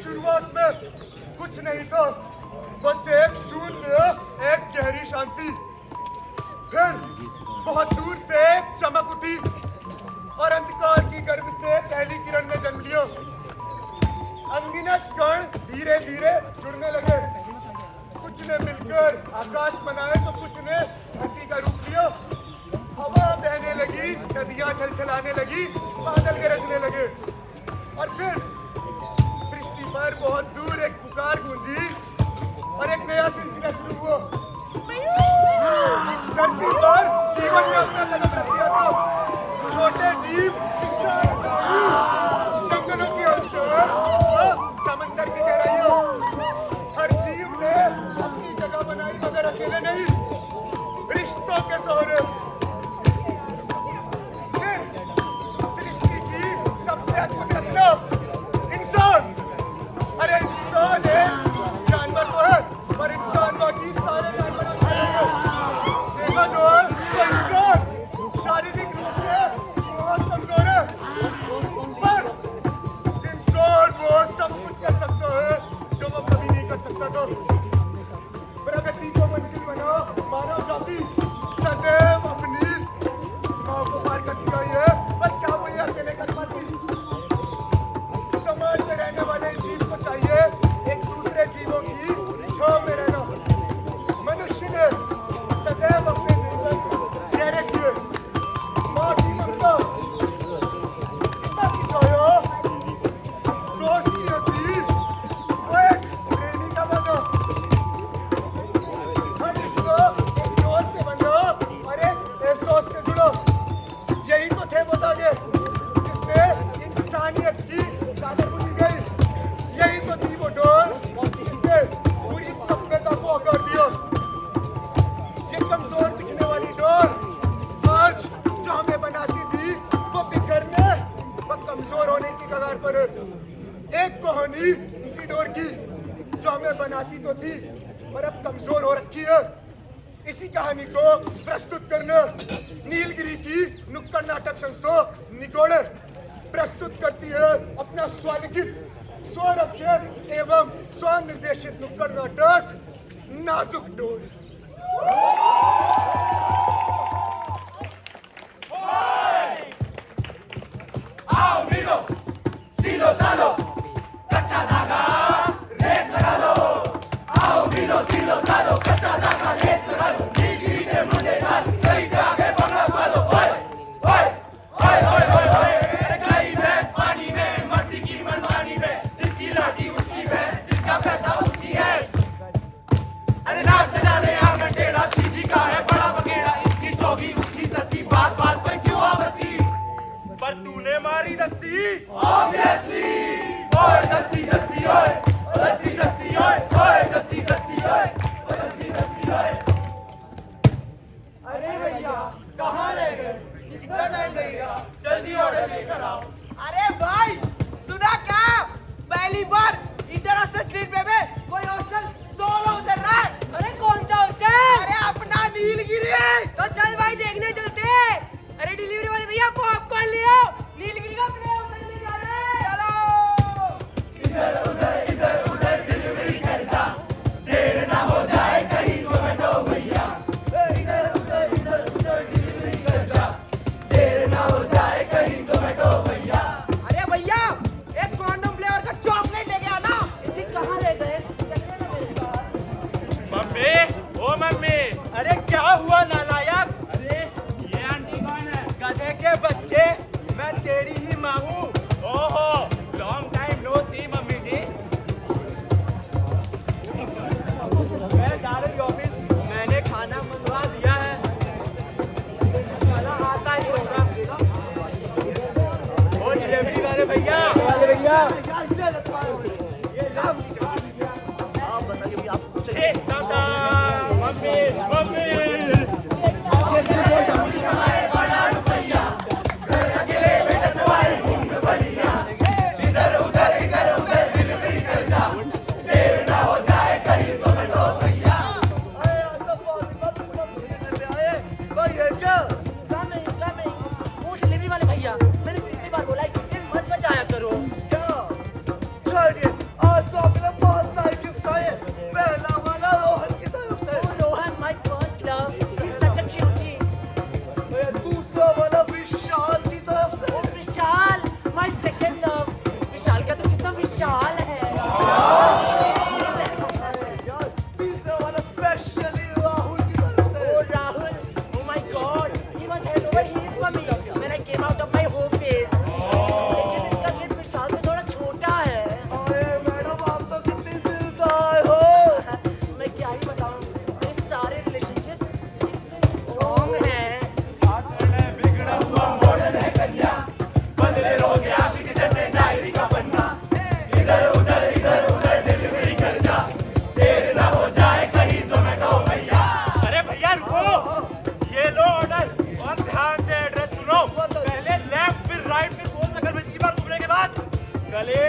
शुरुआत में कुछ नहीं था, बस एक शून्य, एक गहरी शांति। फिर बहुत दूर से एक चमक उठी और अंधकार की गर्भ से पहली किरण ने जन्म लिया। अनगिनत कण धीरे धीरे जुड़ने लगे। कुछ ने मिलकर आकाश बनाए तो कुछ ने धरती का रूप लिया। हवा बहने लगी, नदियां छलछलाने लगी, बादल गरजने लगे और फिर सृष्टि पर बहुत दूर एक पुकार गूंजी और एक नया सिलसिला शुरू हुआ। धरती पर जीवन ने अपना कदम रख दिया था। छोटे जीव, जंगलों की हलचल, समंदर की गहराइयों, हर जीव ने अपनी जगह बनाई, मगर अकेले नहीं, रिश्तों के सहारे। सबसे अद्भुत रचना इंसान। अरे इंसान एक जानवर तो है, पर इंसान बाकी सारे जानवरों से देखा जो है तो इंसान शारीरिक रूप से बहुत कमजोर है, पर इंसान वो सब कुछ कर सकता है जो वो कभी नहीं कर सकता था। प्रगति को मंजिल बना मानव जाति सदैव अपनी सीमाओं को पार करती आई है, पर क्या वो ये अकेले कर पाती? समाज में रहने वाले जीव को चाहिए एक दूसरे जीवों की छांव में रहना। मनुष्य ने सदैव अपने जीवन गहरे किए। माँ की ममता, पिता की छाया, दोस्त की हंसी, वो एक प्रेमी का वादा। हर रिश्ता एक जोर से बंधा और एक एहसास से जुड़ा। यही तो थे वो धागे जिसने इंसानियत की चादर बुनी गई। यही तो थी वो डोर जिसने पूरी सभ्यता को आकार दिया। ये कमजोर दिखने वाली डोर आज जो हमें बनाती थी वो बिखरने व कमजोर होने की कगार पर है। एक कहानी इसी डोर की जो हमें बनाती तो थी पर अब कमजोर हो रखी है। इसी कहानी को प्रस्तुत करना नीलगिरी की नुक्कड़ नाटक संस्था निगोड़े प्रस्तुत करती है अपना स्वलिखित, स्वरक्षित एवं स्वनिर्देशित नुक्कड़ नाटक नाजुक डोर। आओ नीलो, सीलो सालो, कच्चा धागा रेस लगा लो। आओ नीलो, सीलो सालो, कच्चा धागा रेस लगा लो। नीलगिरी के मुंडे डाल, कहीं के आगे बंगला पालो। ओए ओए ओए ओए ओए ओए, गई भैंस पानी में, मस्ती की मनमानी में, जिसकी लाठी उसकी भैंस, जिसका पैसा उसकी है। अरे नाच सजाने आंगन टेढ़ा, सीधी का है बड़ा बकेड़ा, इसकी चौगी उसकी सती, बात बात पे क्यों आवती? पर तूने मारी रस्सी। Obviously, ओए दस्सी दस्सी ओए, दस्सी दस्सी ओए, ओए दस्सी दस्सी ओए, दस्सी दस्सी ओए। अरे भैया कहाँ ले गए? कितना टाइम लगेगा? जल्दी ऑर्डर लेकर आओ। अरे भाई सुना क्या? पहली बार इंटरनेशनल स्ट्रीट पे में कोई हॉस्टल सोलो उतर रहा है। अरे कौन सा हॉस्टल? अरे अपना नीलगिरी। तो चल भाई देखने चलते हैं। अरे डिलीवरी वाले भैया पॉपकॉर्न ले आओ, नीलगिरी का प्ले उतरने जा रहे हैं। चलो इधर उधर डिलीवरी कर जा, देर ना हो जाए कहीं ज़ोमैटो भैया। इधर उधर डिलीवरी कर जा, देर ना हो जाए कहीं ज़ोमैटो भैया। अरे भैया एक कॉन्डम फ्लेवर का चॉकलेट लेके आना। जी कहाँ ले गए? चलिए ना मेरे साथ। मम्मी, ओ मम्मी, अरे क्या हुआ नालायक? अरे ये आंटी कौन है? गधे के बच्चे, मैं तेरी ही माँ हूँ। ओहो, लॉन्ग टाइम नो सी मम्मी जी। मैं जा रही ऑफिस, मैंने खाना मंगवा दिया है। खाना आता ही होगा। ओ डिलीवरी वाले भैया, आप बताइए भैया, आप कुछ टाटा, मम्मी मम्मी। बड़ा रुपया, घर अकेले में टचवाए मूंगफलियां। इधर उधर डिलीवरी कर जा, देर ना हो जाए कहीं ज़ोमैटो भैया। वो डिलीवरी वाले भैया, मैंने कितनी बार बोला है कि मत बजाया करो। छोड़िए, आज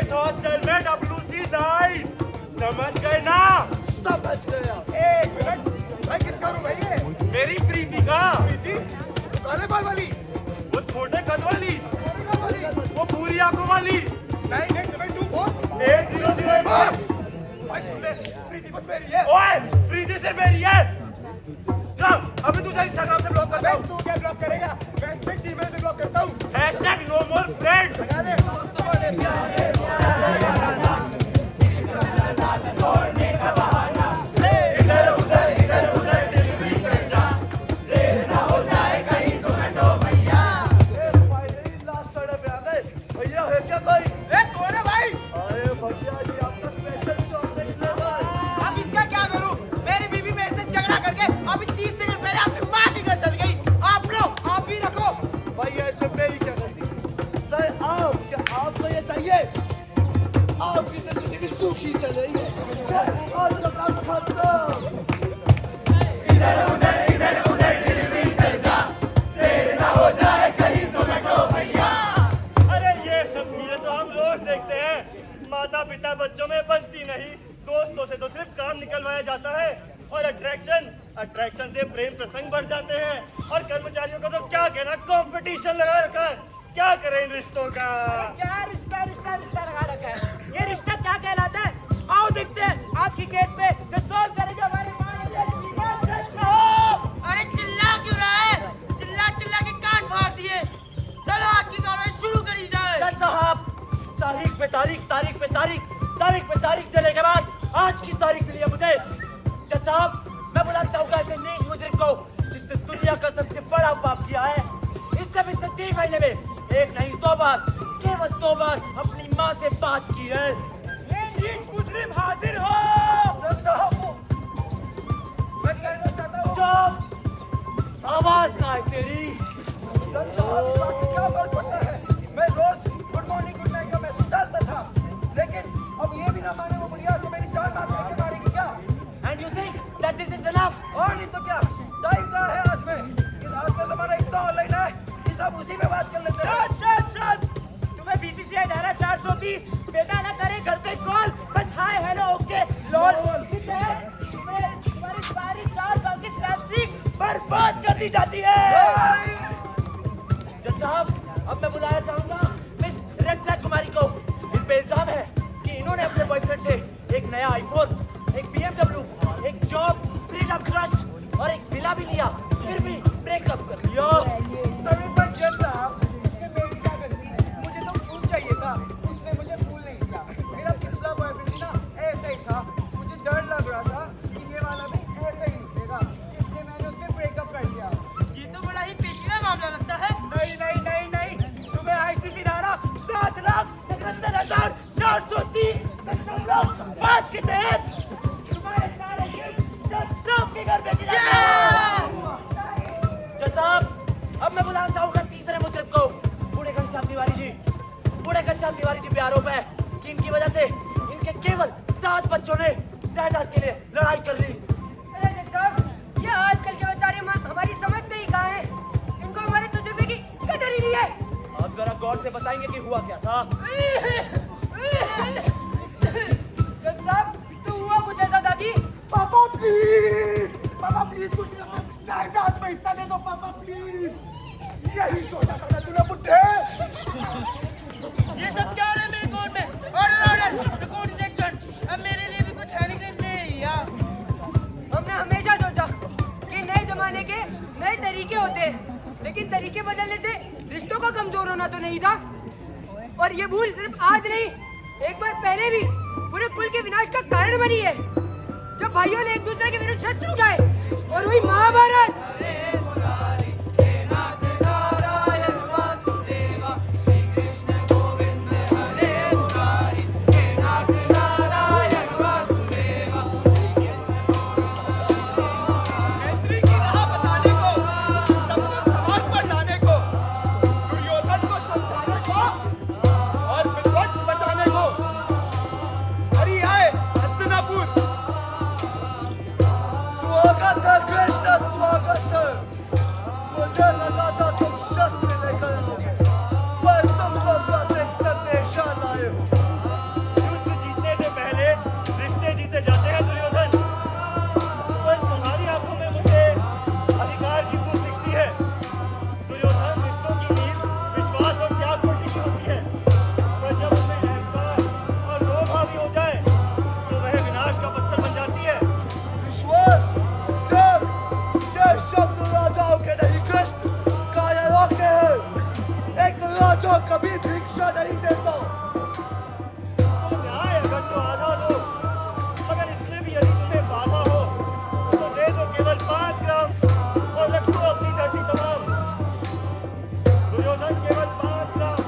इस हॉस्टल में WC नाइट, समझ गए ना? समझ गया। एक मिनट, मैं किसका हूँ भाई ये? मेरी प्रीति का। प्रीति? काले बाल वाली? वो छोटे कद वाली, काले बाल वाली? वो पूरी आंखों वाली। 9872 100 बस। भाई सुन ले, प्रीति बस मेरी है। ओए, प्रीति से मेरी है। चल, अभी तुझे इंस्टाग्राम से ब्लॉक करता मैं हूँ। तू क्या ब्लॉक करेगा? मैं Gmail से ब्लॉक करता हूँ। #no more friends। लगा दे। दोस्तों वाले प्यारे। इधर उधर दिल भी कर जा, देर ना हो जाए कहीं Zomato भैया। फाइनली लास्ट ऑर्डर पे आ गए। भैया है क्या कोई? ए कौन है भाई? अरे भैया जी आपका स्पेशल चॉकलेट फ्लेवर। अब इसका क्या करूं? मेरी बीवी मेरे से झगड़ा करके अभी 30 सेकंड पहले अपनी माँ के घर चल गई। आप लो, आप भी रखो। भैया इसमें मेरी क्या गलती? सर आप क्या आपको ये चाहिए? आपकी जिंदगी सूखी चलेगी। आज का काम खत्म। इधर उधर दिल भी कर जा, देर ना हो जाए कहीं Zomato भैया। अरे ये सब चीजें तो हम रोज देखते हैं। माता पिता बच्चों में बनती नहीं, दोस्तों से तो सिर्फ काम निकलवाया जाता है। और अट्रैक्शन से प्रेम प्रसंग बढ़ जाते हैं। और कर्मचारियों का तो क्या कहना, कंपटीशन लगा रखा है। क्या करें इन रिश्तों का? क्या रिश्ता लगा रखा है? ये रिश्ता क्या कहलाता है? आओ देखते हैं आज की केस में जो सॉल्व करेगा हमारे अरे चिल्ला क्यों रहा है? चिल्ला के कान फाड़ दिए। चलो आज की कार्रवाई शुरू करी जाए। जज साहब, तारीख पे तारीख देने के बाद आज की तारीख मिली है मुझे। जज साहब, मैं बुलाना चाहूंगा ऐसे नीच मुजरिम को जिसने दुनिया का सबसे बड़ा पाप किया है। इसने पिछले 3 महीने में एक नहीं 2 बार, केवल 2 बार अपनी माँ से बात की है। ये नीच मुजरिम हाजिर हो। जज साहब, मैं कहना चाहता हूँ चुप, आवाज ना आए तेरी। क्या फर्क पड़ता है? मैं रोज गुड मॉर्निंग गुड नाइट का मैसेज डालता था, लेकिन अब ये भी ना माने वो बुढ़िया तो मेरी जान ना लेके मारेगी क्या? And you think that this is enough? और नहीं तो क्या? टाइम क्या है आज में? आज का जमाना इतना ऑनलाइन है कि सब उसी में बात कर लेते हैं। शाद तुम्हें BCCI धारा 420 बेटा ना करे घर पे कॉल, बस हाय हेलो ओके लॉल। तुम्हारी सारी 4 साल की स्नैप स्ट्रीक बर्बाद कर दी जाती है। जज साहब, अब मैं बुलाना चाहूंगा मिस रेड फ्लैग कुमारी को। इन पे इल्जाम है कि इन्होंने अपने बॉयफ्रेंड से एक नया आईफोन, एक BMW, एक जॉब, फ्रीडम ट्रस्ट और एक विला भी लिया, फिर भी ब्रेकअप कर लिया। अरे पर जज साहब, इसमें मेरी क्या गलती? मुझे तो फूल चाहिए था, उसने मुझे फूल नहीं दिया। मेरा पिछला बॉयफ्रेंड भी ना ऐसा ही था। मुझे डर लग रहा था कि ये वाला भी ऐसा ही निकलेगा, इसलिए मैंने उससे ब्रेकअप कर दिया। ये तो बड़ा ही पेचीदा मामला लगता है। नहीं, तुम्हें ICC धारा 7,71,430.5 के तहत तुम्हारे सारे केस जज साहब के घर भेजे जाते हैं। जज साहब, अब मैं बुलाना चाहूंगा तीसरे मुजरिम को, बूढ़े घनश्याम तिवारी जी। बूढ़े घनश्याम तिवारी जी पे आरोप है कि इनकी वजह से इनके केवल 7 बच्चों ने जायदाद के लिए लड़ाई कर ली। ये आजकल के बेचारे हमारी समझते ही कहाँ हैं? इनको हमारे तजुर्बे की कदर ही नहीं है। आप जरा गौर से बताएंगे कि हुआ क्या था। जज साहब, तो हुआ कुछ ऐसा दादी। पापा प्लीज कुछ जायदाद में हिस्सा दे दो पापा प्लीज। यही सोचा था तूने बुड्ढे। ये सब क्या हो रहा है मेरे कोर्ट में? Order record section. अब मेरे लिए भी कुछ है नहीं यार। हमने हमेशा सोचा कि नए जमाने के नए तरीके होते हैं, लेकिन तरीके बदलने से रिश्तों का कमजोर होना तो नहीं था। और ये भूल सिर्फ आज नहीं, एक बार पहले भी पूरे कुल के विनाश का कारण बनी है, जब भाइयों ने एक दूसरे के विरुद्ध शस्त्र उठाए और हुई महाभारत। स्वागत है कृष्ण, स्वागत दो। तो न्याय अगर तो आधा दो, मगर इसमें भी यदि तुम्हें बाधा हो तो दे दो केवल 5 ग्राम और रख दो अपनी धरती तमाम। दुर्योधन केवल 5 ग्राम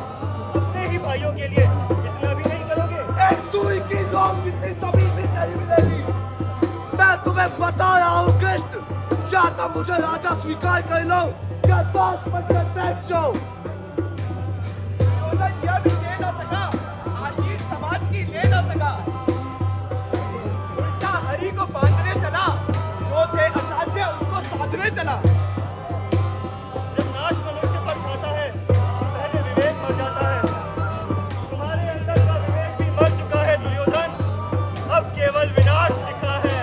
अपने ही भाइयों के लिए, इतना भी नहीं करोगे? एक सुई की नोक जितनी जमीन भी नहीं मिलेगी। मैं तुम्हें बता रहा हूँ कृष्ण, क्या तुम मुझे राजा स्वीकार कर लो या दास बनकर बैठ जाओ। दुर्योधन यह भी दे न सका, आशीष समाज की ले न सका, उल्टा हरि को बांधने चला, जो थे असाध्य उनको साधने चला। जब नाश मनुष्य पर छाता है पहले विवेक मर जाता है। तुम्हारे अंदर का विवेक भी मर चुका है दुर्योधन, अब केवल विनाश दिखा है।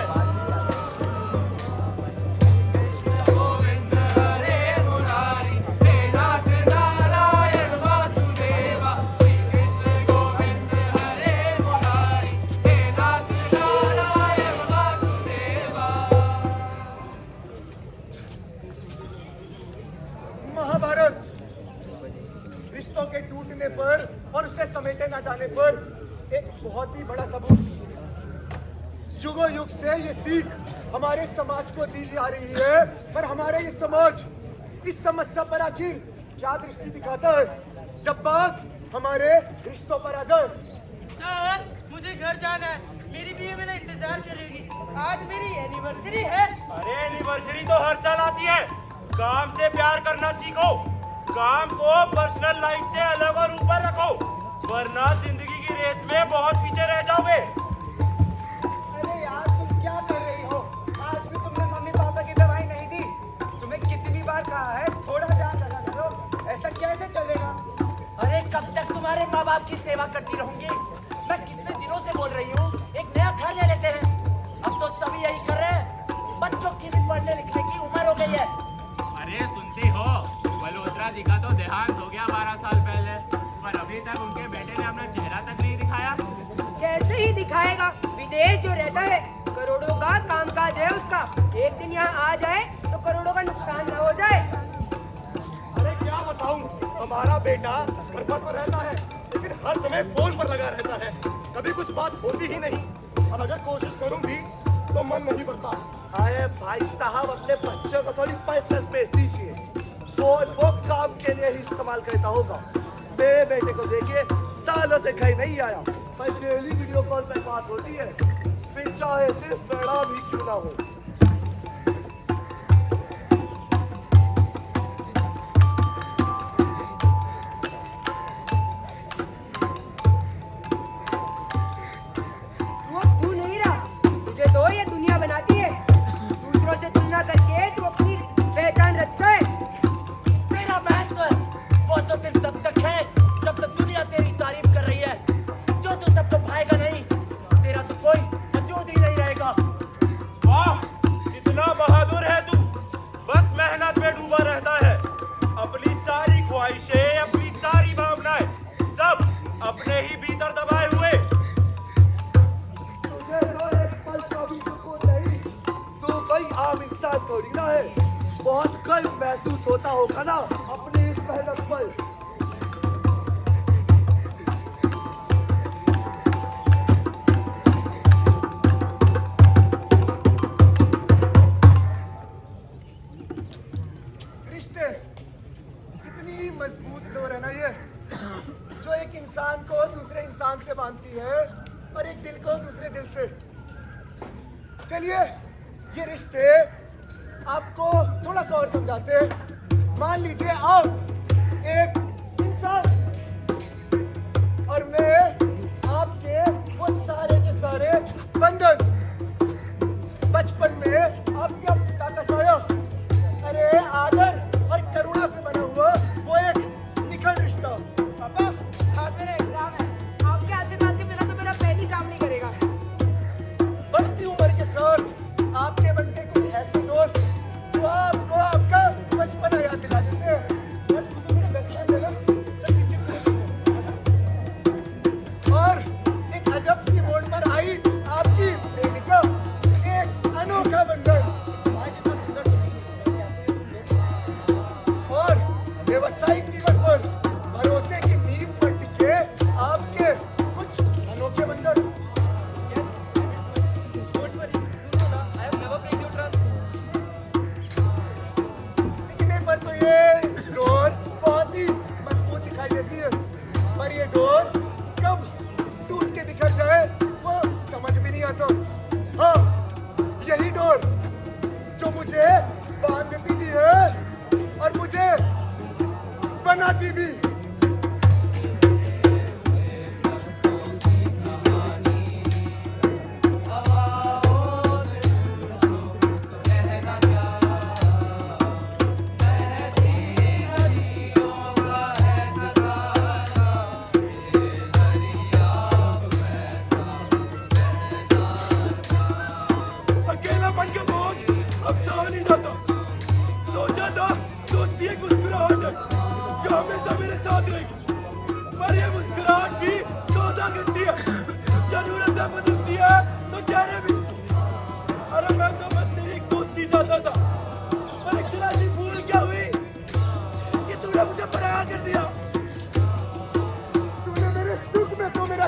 महाभारत रिश्तों के टूटने पर और उसे समेटे न जाने पर एक बहुत ही बड़ा सबूत। युगों युग से ये सीख हमारे समाज को दी जा रही है, पर हमारा ये समाज इस समस्या पर आखिर क्या दृष्टि दिखाता है जब बात हमारे रिश्तों पर आ जाए। सर, मुझे घर जाना है, मेरी बीवी मेरा इंतजार करेगी। आज मेरी एनिवर्सरी है। अरे एनिवर्सरी तो हर साल आती है। काम से प्यार करना सीखो, काम को पर्सनल लाइफ से अलग और ऊपर रखो, वरना जिंदगी की रेस में बहुत पीछे रह जाओगे। अरे यार, तुम क्या कर रही हो? आज भी तुमने मम्मी पापा की दवाई नहीं दी। तुम्हें कितनी बार कहा है थोड़ा ध्यान लगा करो, ऐसा कैसे चलेगा? अरे कब तक तुम्हारे माँ बाप की सेवा करती रहूंगी? मैं कितने दिनों से बोल रही हूँ एक नया घर ले लेते हैं। अब तो सभी यही कर रहे हैं। बच्चों की भी पढ़ने लिखने की उम्र हो गई है। अरे सुनती हो, मल्होत्रा जी का तो देहांत हो गया 12 साल पहले, पर अभी तक उनके बेटे ने अपना चेहरा तक नहीं दिखाया। जैसे ही दिखाएगा, विदेश जो रहता है करोड़ों का कामकाज है उसका, एक दिन यहाँ आ जाए तो करोड़ों का नुकसान न हो जाए। अरे क्या बताऊं, हमारा बेटा घर पर तो रहता है लेकिन हर समय फोन पर लगा रहता है, कभी कुछ बात होती ही नहीं। और अगर कोशिश करूं भी तो मन नहीं भरता। अरे भाई साहब, अपने बच्चों को थोड़ी पर्सनल स्पेस दीजिए, वो काम के लिए ही इस्तेमाल करता होगा। मेरे बेटे को देखिए, सालों से घर नहीं आया, पर डेली वीडियो कॉल पे बात होती है, फिर चाहे सिर्फ बड़ा भी क्यों ना हो। वो तू नहीं रहा, तुझे तो ये दुनिया बनाती है। दूसरों से तुलना करके तू अपनी पहचान रचता है। तेरा महत्व वो तो सिर्फ तब तक है जब तक दुनिया तेरी तारीफ कर रही है। जो तू सबको भाएगा नहीं, तेरा तो कोई वजूद ही नहीं रहेगा। वाह, कितना बहादुर है तू, बस मेहनत में डूबा रहता है। अपनी सारी ख्वाहिशें, अपनी सारी भावनाएं सब अपने ही भीतर दबाए हुए। तुझे तो एक पल का भी सुकून नहीं, तू कोई आम इंसान थोड़ी ना है। बहुत गर्व महसूस होता होगा ना अपनी इस मेहनत पर। रिश्ते कितनी मजबूत डोर है ना ये, जो एक इंसान को दूसरे इंसान से बांधती है और एक दिल को दूसरे दिल से। चलिए ये रिश्ते आपको थोड़ा सा और समझाते हैं। मान लीजिए आप एक इंसान और मैं आपके वो सारे के सारे बंधन, बचपन में आपके पिता का साया, अरे आदर और करुणा से बना हुआ वो एक निखर रिश्ता। पापा, आज मेरा एग्जाम है। आपके आशीर्वाद के बिना तो मेरा पेन ही काम नहीं करेगा। बढ़ती उम्र के साथ आपके बनते कुछ ऐसे दोस्त जो आपको आपका बचपना याद दिला देते हैं। और तुम मेरे बेस्ट फ्रेंड है ना,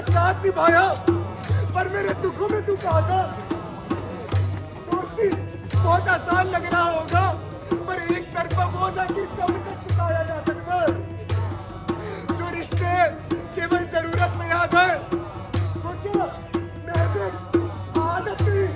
मेरा साथ निभाया, पर मेरे दुखों में तू कहाँ था? दोस्ती बहुत आसान लग रहा होगा, पर एक तरफा बोझ आखिर कब तक चुकाया जा सकता है? जो रिश्ते केवल जरूरत में याद है, वो क्या महबूब आदत थी?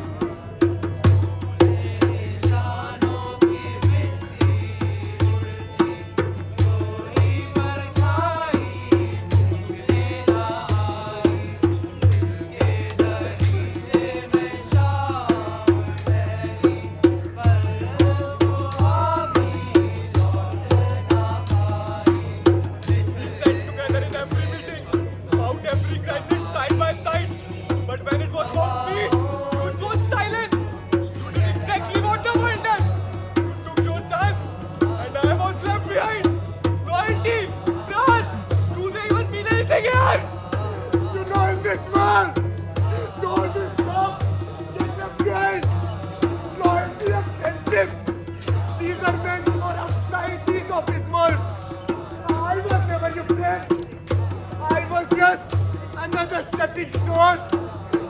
Another stepping stone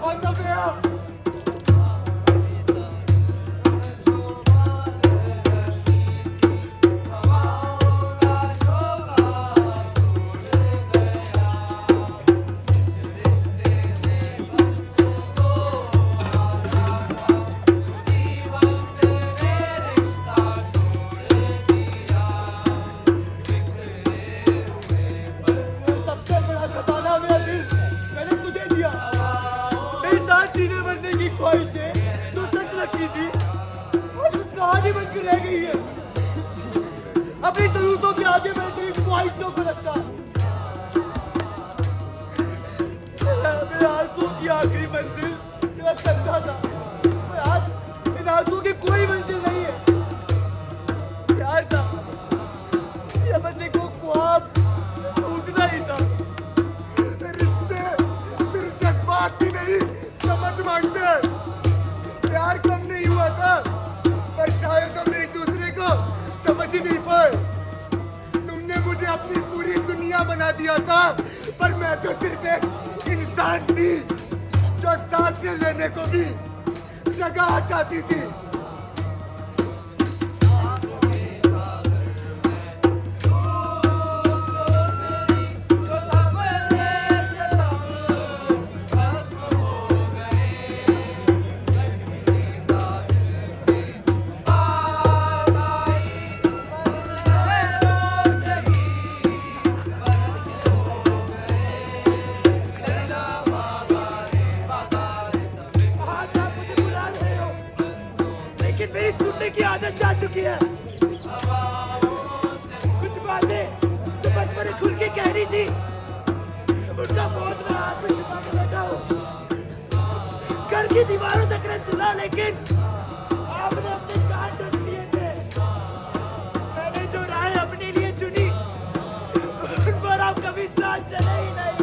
on the way up. अभी तो यूं तो के आगे बैठे ख्वाहिशों को लगता मेरे आंसू की आखिरी मंजिल तेरा कंधा था, पर आज इन आंसू की कोई मंजिल नहीं है। प्यार था या बस एक ख्वाब टूटना ही था। रिश्ते सिर्फ जज्बात भी नहीं समझ मांगते हैं। प्यार कम नहीं हुआ था, पर शायद हम एक दूसरे को समझ ही नहीं पाए। तुमने मुझे अपनी पूरी दुनिया बना दिया था, पर मैं तो सिर्फ एक इंसान थी जो सांसें लेने को भी जगह चाहती थी। मेरी सुनने की आदत जा चुकी है। कुछ बातें तो बचपन में खुल के कह रही थी, उनका बहुत बड़ा हाथ में छुपा के बैठा हूँ। घर की दीवारों तक ने सुना, लेकिन आपने अपने कान ढूंढ लिए थे। मैंने जो राह अपने लिए चुनी, उन पर आप कभी साथ चले ही नहीं।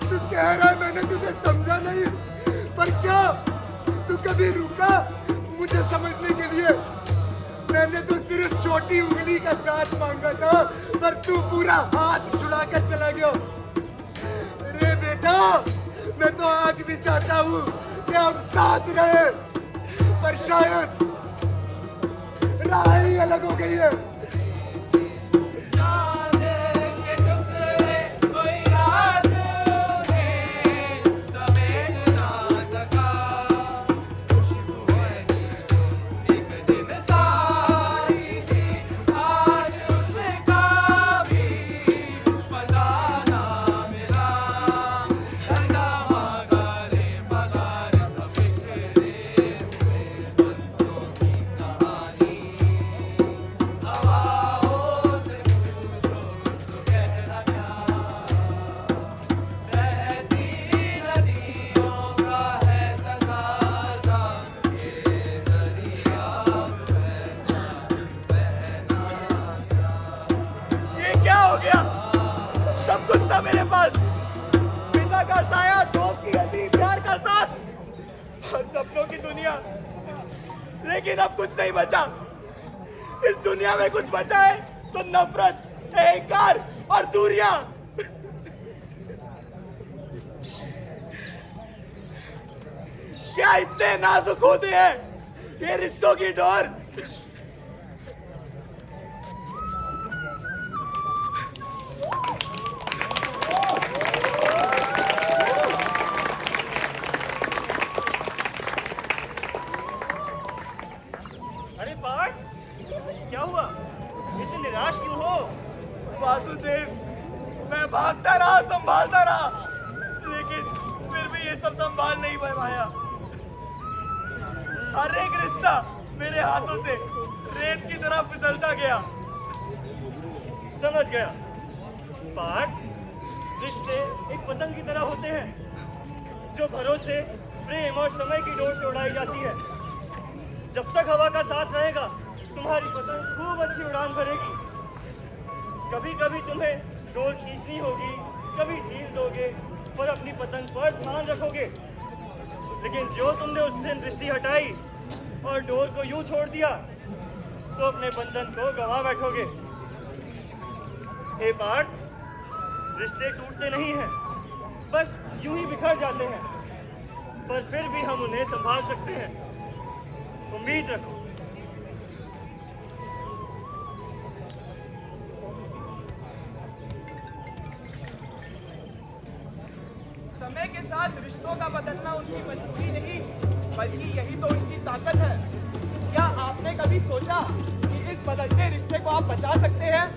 तू कह रहा है मैंने तुझे समझा नहीं, पर क्या तू कभी रुका मुझे समझने के लिए? मैंने तो सिर्फ छोटी उंगली का साथ मांगा था, पर तू पूरा हाथ छुड़ा कर चला गया। अरे बेटा, मैं तो आज भी चाहता हूँ कि हम साथ रहे, पर शायद राह ही अलग हो गई है। मेरे पास पिता का साया, दोस्त की हंसी, प्यार का साथ और सपनों की दुनिया, लेकिन अब कुछ नहीं बचा। इस दुनिया में कुछ बचा है तो नफरत, अहंकार और दूरियां। क्या इतने नाजुक होते हैं ये रिश्तों की डोर? अरे पार्थ, क्या हुआ? इतने निराश क्यों हो? वासुदेव, मैं भागता रहा, संभालता रहा, लेकिन फिर भी ये सब संभाल नहीं पाया। हर एक रिश्ता मेरे हाथों से रेत की तरह फिसलता गया। समझ गया पार्थ, रिश्ते एक पतंग की तरह होते हैं जो भरोसे, प्रेम और समय की डोर से उड़ाई जाती है। जब तक हवा का साथ रहेगा तुम्हारी पतंग खूब अच्छी उड़ान भरेगी। कभी कभी तुम्हें डोर खींचनी होगी, कभी ढील दोगे, पर अपनी पतंग पर ध्यान रखोगे। लेकिन जो तुमने उससे दृष्टि हटाई और डोर को यूं छोड़ दिया तो अपने बंधन को गंवा बैठोगे। हे पार्थ, रिश्ते टूटते नहीं हैं, बस यूं ही बिखर जाते हैं, पर फिर भी हम उन्हें संभाल सकते हैं। उम्मीद रखो। समय के साथ रिश्तों का बदलना उनकी मजबूरी नहीं, बल्कि यही तो उनकी ताकत है। क्या आपने कभी सोचा कि इस बदलते रिश्ते को आप बचा सकते हैं?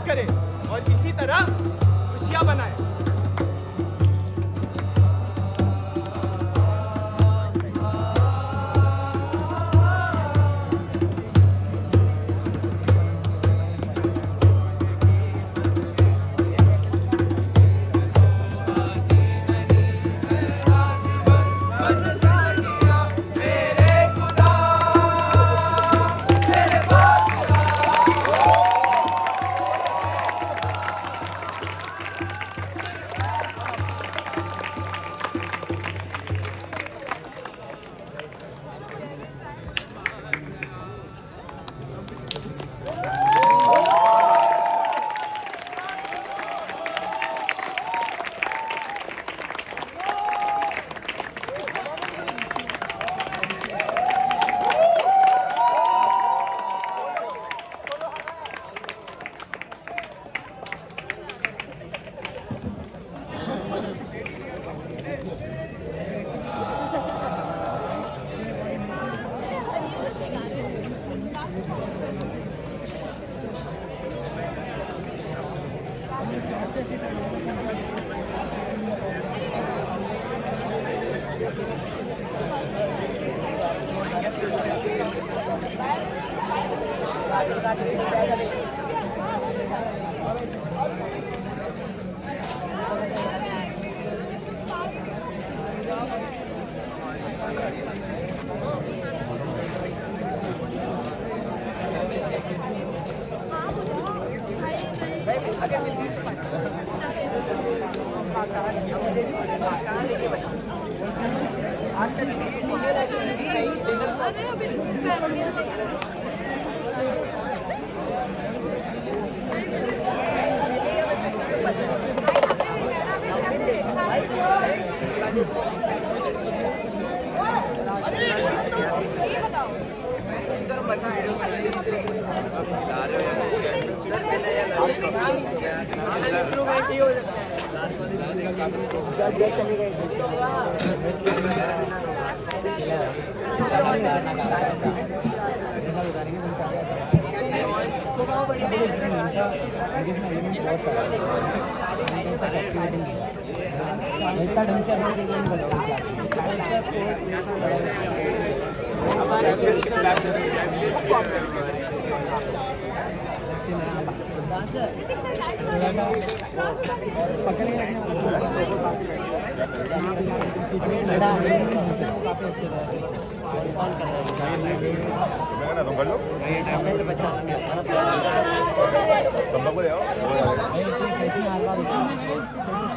करें और इसी तरह खुशियां बनाएं।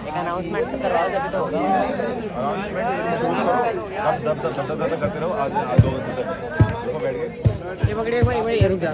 एक अनाउंसमेंट तो करवाओ तभी तो होगा। करते रहो आज दो बैठ गए ये पकड़िए एक बार रुक जा।